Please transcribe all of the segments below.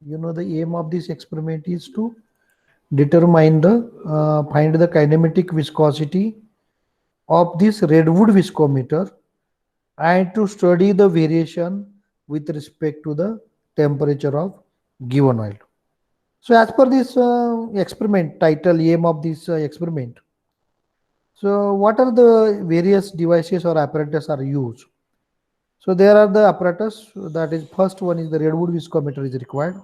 You know, the aim of this experiment is to determine the find the kinematic viscosity of this redwood viscometer and to study the variation with respect to the temperature of given oil. So as per this experiment title, aim of this experiment, so what are the various devices or apparatus are used? So there are the apparatus, that is first one is the redwood viscometer is required.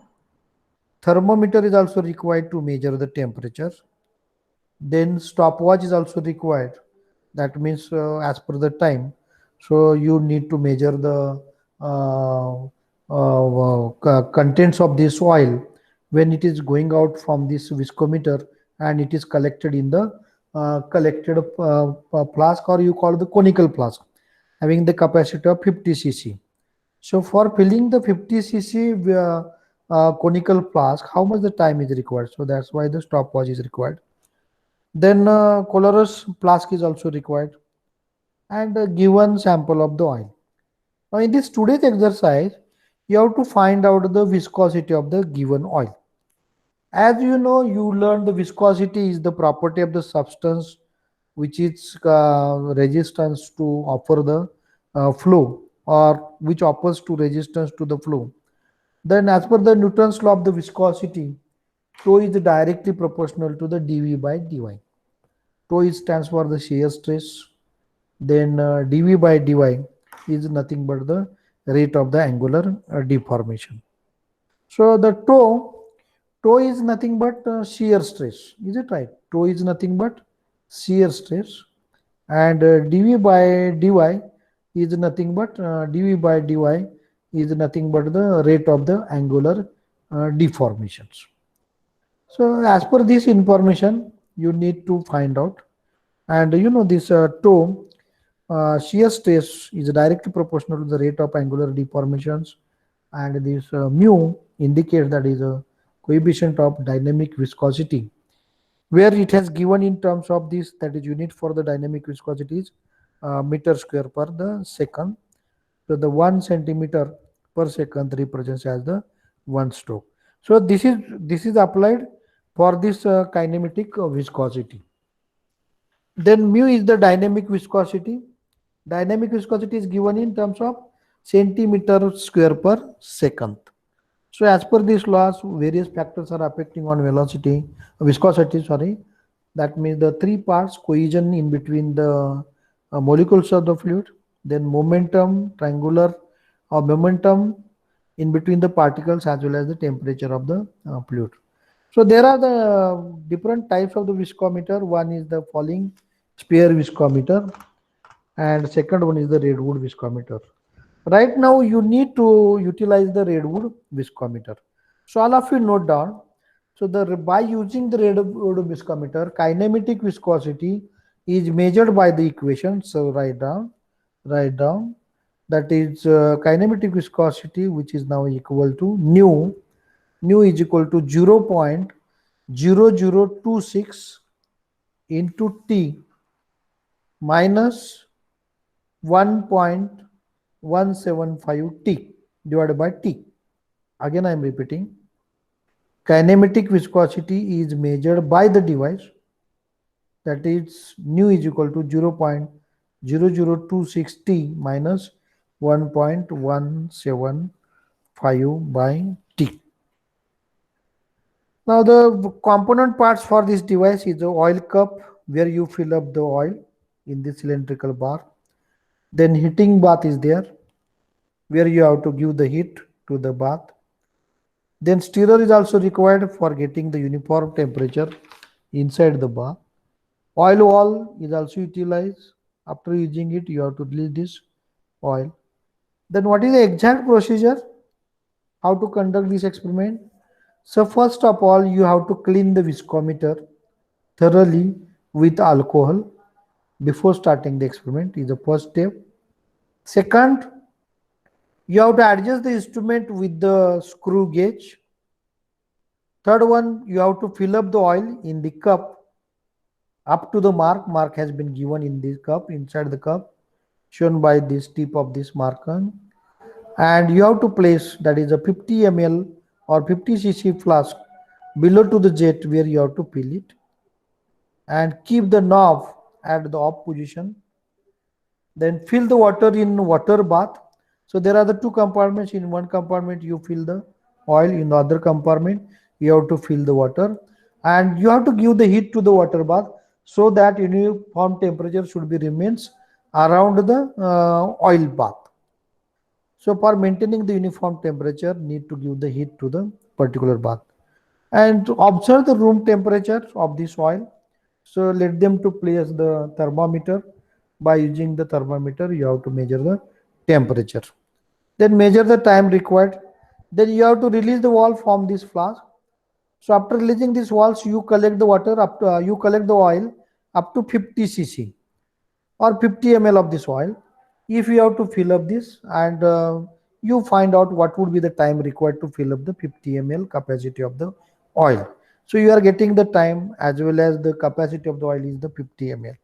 Thermometer is also required to measure the temperature. Then stopwatch is also required. That means as per the time. So you need to measure the contents of this oil when it is going out from this viscometer and it is collected in the collected flask, or you call the conical flask, having the capacity of 50 cc. So for filling the 50 cc conical flask, how much the time is required? So that's why the stopwatch is required. Then colorless flask is also required, and a given sample of the oil. Now in this today's exercise, you have to find out the viscosity of the given oil. As you know, you learned the viscosity is the property of the substance which is resistance to offer the flow, or which offers to resistance to the flow. Then as per the Newton's law of the viscosity, tau is directly proportional to the dV by dy. Tau stands for the shear stress. Then dV by dy is nothing but the rate of the angular deformation. So the tau is nothing but shear stress. Is it right? Tau is nothing but shear stress, and dV by dy is nothing but dV by dy is nothing but the rate of the angular deformations. So as per this information, you need to find out, and you know this tau shear stress is directly proportional to the rate of angular deformations, and this mu indicates that is a coefficient of dynamic viscosity, where it has given in terms of this, that is unit for the dynamic viscosity is meter square per the second. So the 1 centimeter per second represents as the one stroke. So this is applied for this kinematic viscosity. Then mu is the dynamic viscosity. Dynamic viscosity is given in terms of centimeter square per second. So as per these laws, various factors are affecting on velocity, viscosity, sorry. That means the three parts: cohesion in between the molecules of the fluid, then momentum, triangular or momentum in between the particles, as well as the temperature of the fluid. So there are the different types of the viscometer. One is the falling sphere viscometer, and second one is the redwood viscometer. Right now you need to utilize the redwood viscometer. So all of you note down. So by using the redwood viscometer, kinematic viscosity is measured by the equation. So write down. That is kinematic viscosity, which is now equal to nu. Nu is equal to 0.0026 into T minus 1.175 T divided by T. Again, I am repeating. Kinematic viscosity is measured by the device, that is nu is equal to 0.0026 T minus 1.175 by T. Now the component parts for this device is the oil cup, where you fill up the oil in the cylindrical bar. Then heating bath is there, where you have to give the heat to the bath. Then stirrer is also required for getting the uniform temperature inside the bath. Oil wall is also utilized. After using it, you have to release this oil. Then what is the exact procedure? How to conduct this experiment? So first of all, you have to clean the viscometer thoroughly with alcohol before starting the experiment is the first step. Second, you have to adjust the instrument with the screw gauge. Third one, you have to fill up the oil in the cup up to the mark. Mark has been given in this cup, inside the cup, shown by this tip of this marker. And you have to place, that is a 50 ml or 50 cc flask below to the jet where you have to fill it, and keep the knob at the off position. Then fill the water in water bath. So there are the two compartments. In one compartment you fill the oil, in the other compartment you have to fill the water, and you have to give the heat to the water bath so that uniform temperature should be remains around the oil bath. So for maintaining the uniform temperature, need to give the heat to the particular bath. And to observe the room temperature of this oil. So let them to place the thermometer. By using the thermometer, you have to measure the temperature. Then measure the time required. Then you have to release the valve from this flask. So after releasing these valves, you collect the water up to, you collect the oil up to 50 cc or 50 ml of this oil. If you have to fill up this, and you find out what would be the time required to fill up the 50 ml capacity of the oil. So you are getting the time as well as the capacity of the oil is the 50 ml.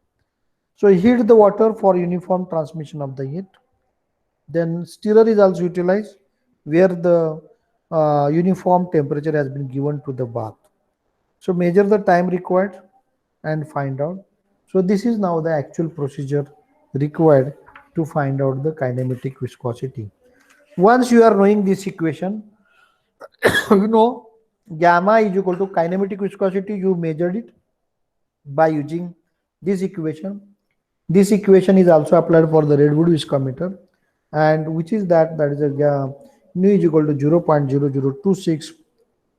So heat the water for uniform transmission of the heat. Then stirrer is also utilized where the uniform temperature has been given to the bath. So measure the time required and find out. So this is now the actual procedure required to find out the kinematic viscosity. Once you are knowing this equation, you know gamma is equal to kinematic viscosity. You measured it by using this equation. This equation is also applied for the redwood viscometer, and which is that is a nu is equal to 0.0026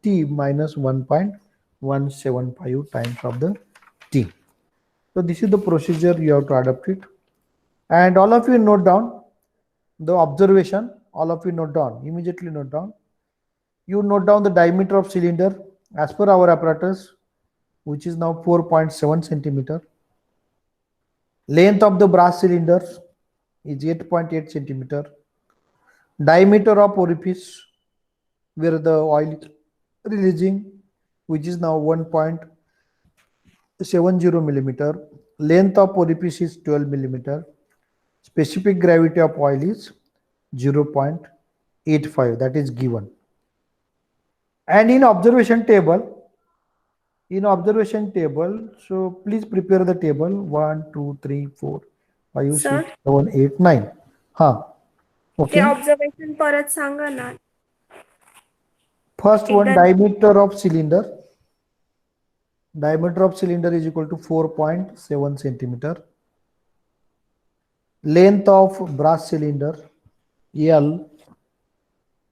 t minus 1.175 times of the t. So this is the procedure you have to adapt it, and all of you note down the observation. All of you note down, immediately note down. You note down the diameter of cylinder as per our apparatus, which is now 4.7 centimeter. Length of the brass cylinder is 8.8 centimeter. Diameter of orifice where the oil is releasing, which is now 1.70 millimeter. Length of orifice is 12 millimeter. Specific gravity of oil is 0.85, that is given. And in observation table, so please prepare the table 1, 2, 3, 4, 5, Sir, 6, 7, 8, 9. ते Okay. Observation परत सांगा ना. First one, एकदा diameter of cylinder. Diameter of cylinder is equal to 4.7 centimeter. Length of brass cylinder L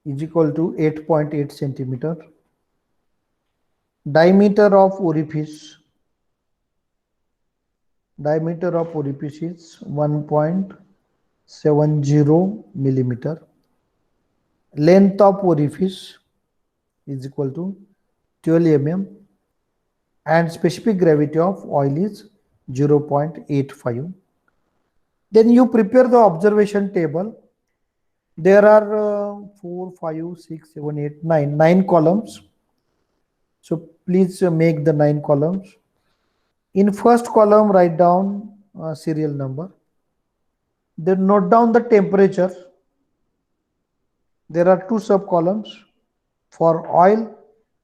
is equal to 8.8 centimeter. Diameter of orifice is 1.70 millimeter. Length of orifice is equal to 12 mm, and specific gravity of oil is 0.85. Then you prepare the observation table. There are 4, 5, 6, 7, 8, 9 columns. So please make the 9 columns. In first column, write down serial number. Then note down the temperature. There are 2 sub columns for oil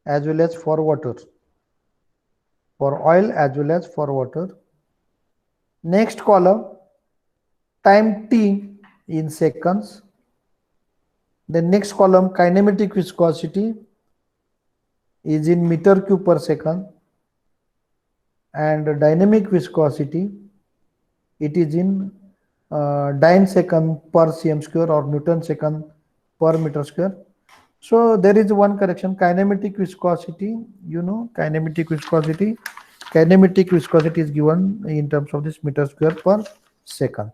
as well as for water. Next column, time t in seconds. The next column, kinematic viscosity is in meter cube per second, and dynamic viscosity, it is in dyne second per cm square or Newton second per meter square. So there is one correction. Kinematic viscosity, kinematic viscosity is given in terms of this meter square per second.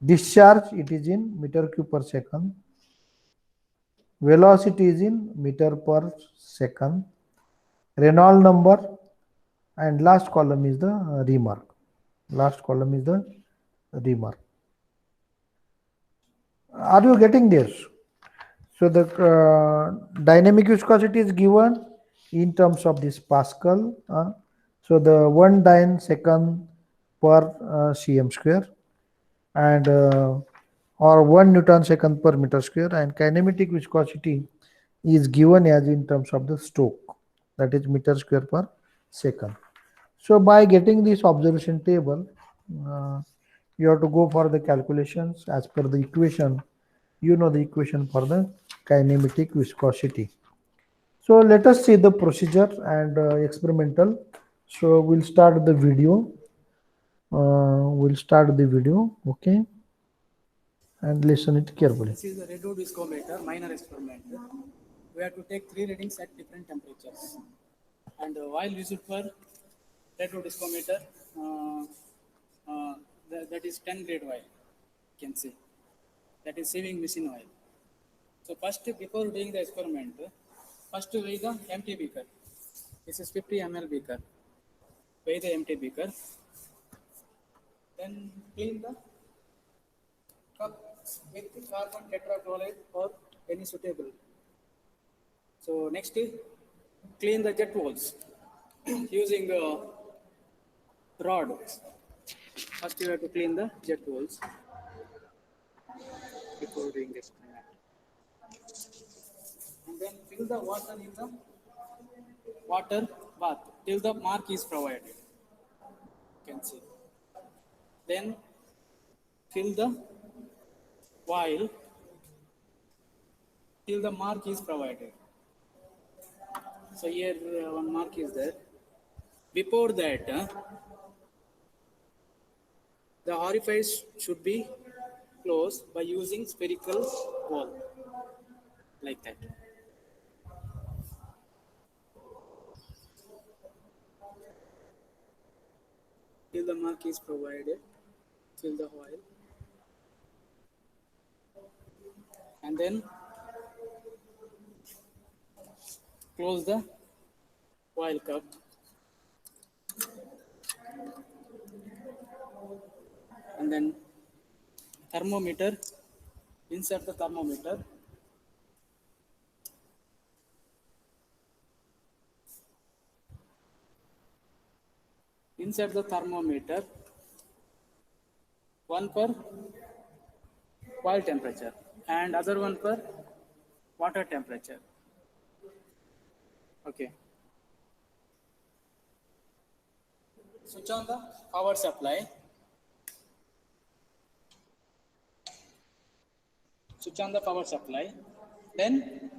Discharge, it is in meter cube per second. Velocity is in meter per second. Reynolds number, and last column is the remark. Are you getting this? So the dynamic viscosity is given in terms of this Pascal. So the 1 dyne second per cm square, and or 1 Newton second per meter square, and kinematic viscosity is given as in terms of the stroke, that is meter square per second. So by getting this observation table, you have to go for the calculations as per the equation. You know the equation for the kinematic viscosity. So let us see the procedure and experimental. So we'll start the video. Okay, and listen it carefully. This is the redwood viscometer, minor experiment. We have to take 3 readings at different temperatures. And while used for redwood viscometer, that is 10 grade oil, you can see. That is sieving machine oil. So first, before doing the experiment, first weigh the empty beaker. This is 50 ml beaker. Weigh the empty beaker. Then clean the cup with carbon tetrachloride or any suitable. So next is clean the jet walls using a rod. First you have to clean the jet walls before doing the experiment. And then fill the water in the water bath till the mark is provided. You can see. Then fill the vial till the mark is provided. So here one mark is there. Before that, the orifice should be closed by using spherical wall, like that. Till the mark is provided, fill the oil, and then close the oil cup. And then thermometer, insert the thermometer. Insert the thermometer, one for oil temperature and other one for water temperature. Okay. Switch on the power supply. Switch on the power supply. Then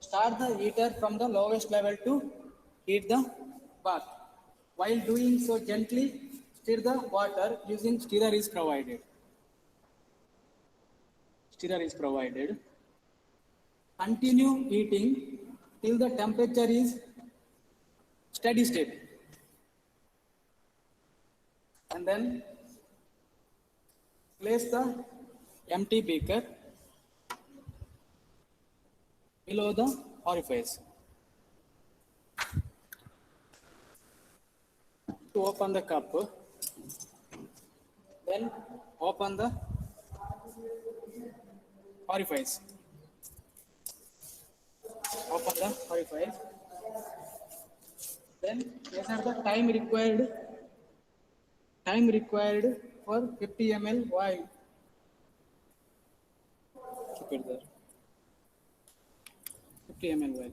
start the heater from the lowest level to heat the bath. While doing so, gently stir the water using stirrer is provided. Stirrer is provided. Continue heating till the temperature is steady state. And then place the empty beaker below the orifice. To open the cup, then open the orifice. Open the orifice. Then measure the time required for 50 ml oil. Keep it there. 50 ml oil.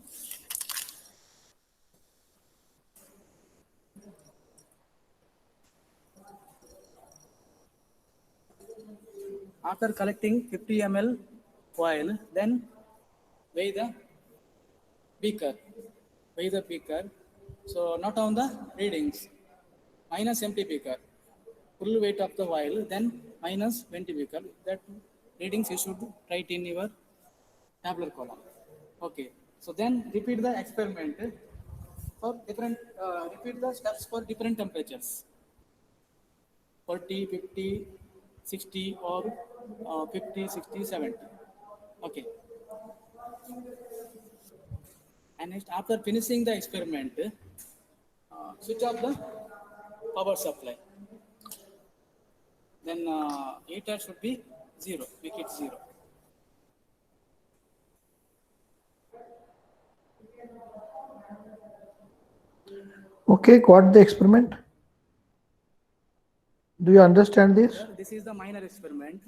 After collecting 50 ml oil, then weigh the beaker. Weigh the beaker. So not on the readings. Minus empty beaker. Full weight of the oil, then minus empty beaker. That readings you should write in your tabular column. Okay. So then repeat the experiment for different. Repeat the steps for different temperatures. 40, 50, 60 or 50, 60, 70. Okay. And next, after finishing the experiment, switch off the power supply. Then heater should be 0, make it 0. Okay, got the experiment? Do you understand this? This is the minor experiment.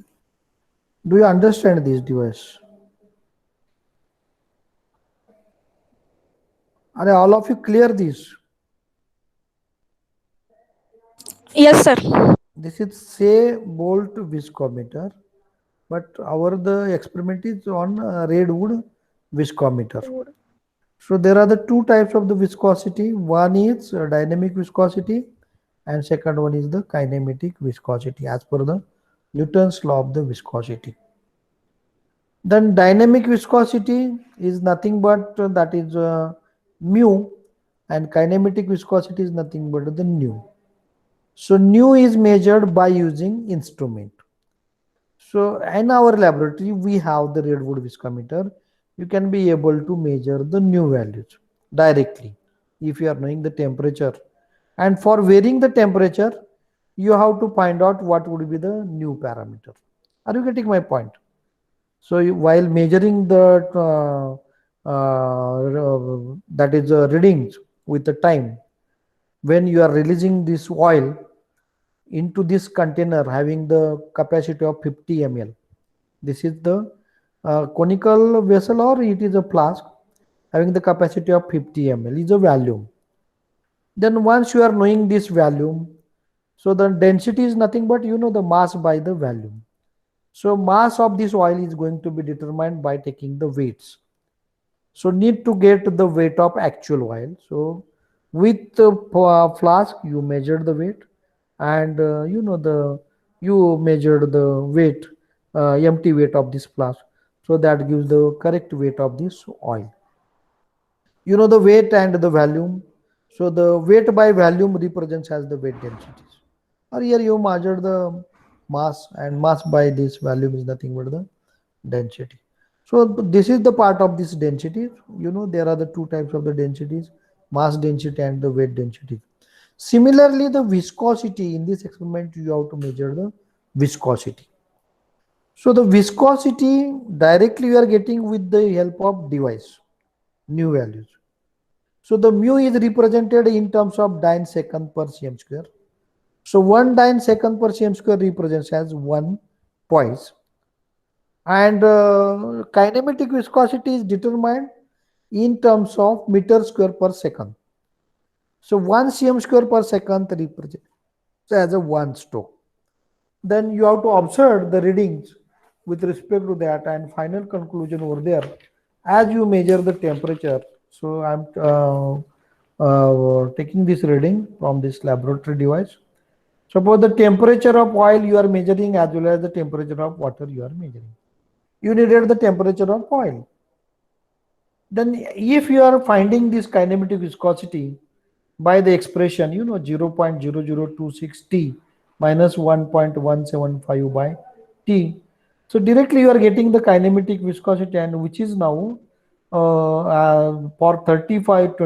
Do you understand this device? Are all of you clear this? Yes, sir. This is say bolt viscometer, but our the experiment is on redwood viscometer. Wood. So there are the two types of the viscosity. One is dynamic viscosity, and second one is the kinematic viscosity as per the Newton's law of the viscosity. Then dynamic viscosity is nothing but that is mu, and kinematic viscosity is nothing but the nu. So nu is measured by using instrument. So in our laboratory we have the redwood viscometer. You can be able to measure the nu values directly if you are knowing the temperature. And for varying the temperature, you have to find out what would be the nu parameter. Are you getting my point? So while measuring the that is readings with the time, when you are releasing this oil into this container having the capacity of 50 ml, this is the conical vessel or it is a flask having the capacity of 50 ml is a volume. Then once you are knowing this volume, so the density is nothing but the mass by the volume. So mass of this oil is going to be determined by taking the weights. So need to get the weight of actual oil. So with the flask you measure the weight, and you measured the weight, empty weight of this flask. So that gives the correct weight of this oil. The weight and the volume. So the weight by volume represents as the weight densities. Or here you measure the mass, and mass by this volume is nothing but the density. So this is the part of this density. There are the two types of the densities, mass density and the weight density. Similarly, the viscosity in this experiment you have to measure the viscosity. So the viscosity directly you are getting with the help of device, nu values. So the mu is represented in terms of dyne second per cm square. So 1 dyne second per cm square represents as 1 poise. And kinematic viscosity is determined in terms of meter square per second. So 1 cm square per second represents as a 1 stroke. Then you have to observe the readings with respect to that, and final conclusion over there as you measure the temperature. So I'm taking this reading from this laboratory device. Suppose the temperature of oil you are measuring as well as the temperature of water you are measuring. You needed the temperature of oil. Then if you are finding this kinematic viscosity by the expression 0.0026 T minus 1.175 by T, so directly you are getting the kinematic viscosity, and which is now for 25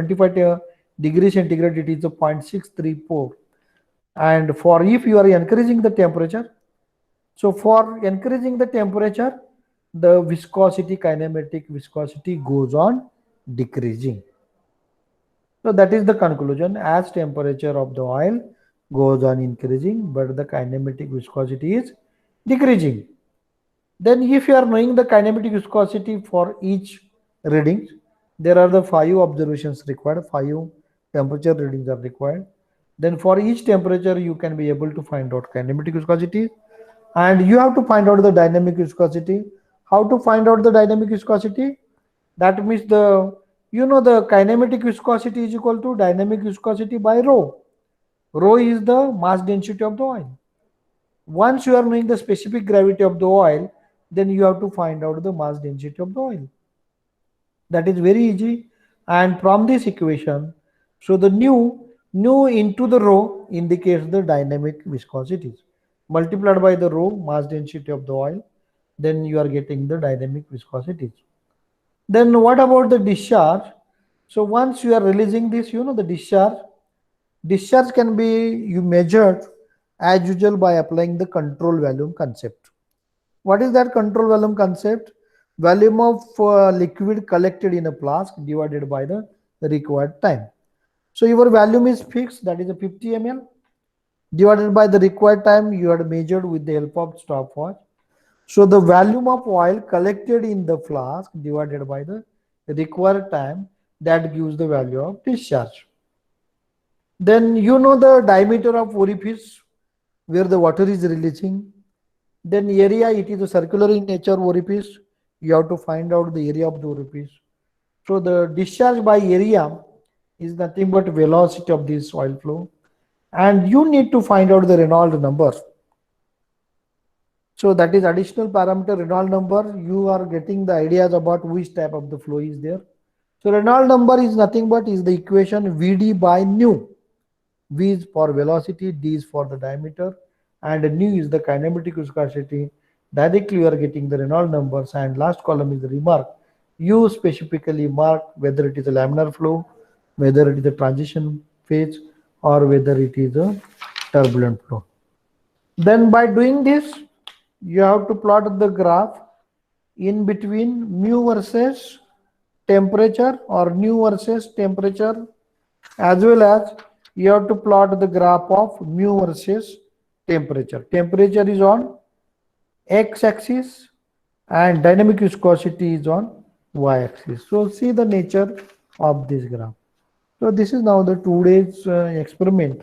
degrees centigrade it is a 0.634, and for if you are increasing the temperature, so for increasing the temperature, the viscosity, kinematic viscosity goes on decreasing. So that is the conclusion. As temperature of the oil goes on increasing, but the kinematic viscosity is decreasing. Then if you are knowing the kinematic viscosity for each reading, there are the 5 observations required, 5 temperature readings are required. Then for each temperature you can be able to find out kinematic viscosity, and you have to find out the dynamic viscosity. How to find out the dynamic viscosity? That means the kinematic viscosity is equal to dynamic viscosity by rho. Rho is the mass density of the oil. Once you are knowing the specific gravity of the oil, then you have to find out the mass density of the oil. That is very easy. And from this equation, so the nu into the rho indicates the dynamic viscosities. Multiplied by the rho, mass density of the oil, then you are getting the dynamic viscosities. Then what about the discharge? So once you are releasing this, the discharge can be measured as usual by applying the control volume concept. What is that control volume concept? Volume of liquid collected in a flask divided by the required time. So your volume is fixed, that is a 50 ml, divided by the required time you had measured with the help of stopwatch. So the volume of oil collected in the flask divided by the required time that gives the value of discharge. Then you know the diameter of orifice where the water is releasing. Then area, it is a circular in nature orifice. You have to find out the area of the orifice. So the discharge by area is nothing but velocity of this oil flow. And you need to find out the Reynolds number. So that is additional parameter Reynolds number. You are getting the ideas about which type of the flow is there. So Reynolds number is nothing but is the equation Vd by nu. V is for velocity, D is for the diameter, and nu is the kinematic viscosity. Directly you are getting the Reynolds numbers, and last column is the remark. You specifically mark whether it is a laminar flow, whether it is a transition phase, or whether it is a turbulent flow. Then by doing this, you have to plot the graph in between mu versus temperature or nu versus temperature, as well as you have to plot the graph of mu versus temperature. Temperature is on x-axis and dynamic viscosity is on y-axis. So see the nature of this graph. So this is now the 2 days experiment,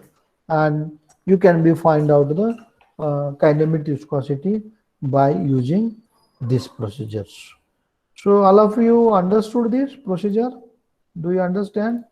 and you can be find out the kinematic viscosity by using these procedures. So all of you understood this procedure? Do you understand?